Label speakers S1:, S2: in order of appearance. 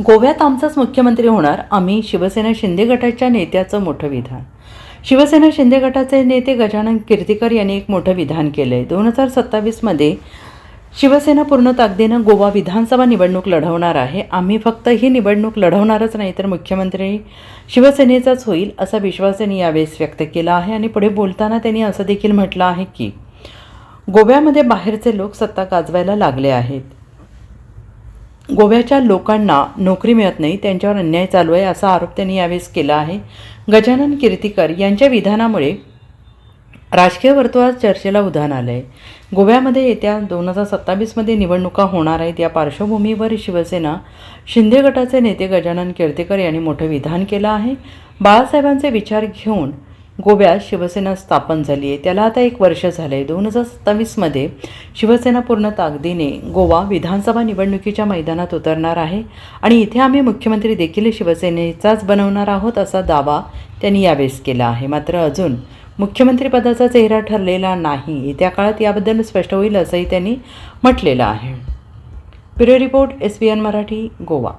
S1: गोव्यात आमचाच मुख्यमंत्री होणार आम्ही, शिवसेना शिंदे गटाच्या नेत्याचं मोठं विधान. शिवसेना शिंदे गटाचे नेते गजानन कीर्तिकर यांनी एक मोठं विधान केलं आहे. 2027मध्ये शिवसेना पूर्ण ताकदीनं गोवा विधानसभा निवडणूक लढवणार आहे. आम्ही फक्त ही निवडणूक लढवणारच नाही तर मुख्यमंत्री शिवसेनेचाच होईल असा विश्वास त्यांनी यावेळेस व्यक्त केला आहे. आणि पुढे बोलताना त्यांनी असं देखील म्हटलं आहे की गोव्यामध्ये बाहेरचे लोक सत्ता गाजवायला लागले आहेत. गोव्याच्या लोकांना नोकरी मिळत नाही, त्यांच्यावर अन्याय चालू आहे असा आरोप त्यांनी यावेळेस केला आहे. गजानन कीर्तिकर यांच्या विधानामुळे राजकीय वर्तुळात चर्चेला उधाण आलं आहे. गोव्यामध्ये येत्या 2027मध्ये निवडणुका होणार आहेत. या पार्श्वभूमीवर शिवसेना शिंदे गटाचे नेते गजानन कीर्तिकर यांनी मोठं विधान केलं आहे. बाळासाहेबांचे विचार घेऊन गोव्यात शिवसेना स्थापन झाली आहे. त्याला आता 1 वर्ष झालं आहे. 2027मध्ये शिवसेना पूर्ण ताकदीने गोवा विधानसभा निवडणुकीच्या मैदानात उतरणार आहे आणि इथे आम्ही मुख्यमंत्री देखील शिवसेनेचाच बनवणार आहोत असा दावा त्यांनी यावेळेस केला आहे. मात्र अजून मुख्यमंत्रीपदाचा चेहरा ठरलेला नाही. येत्या काळात याबद्दल स्पष्ट होईल असंही त्यांनी म्हटलेलं आहे. Bureau report, SBN Marathi, Goa.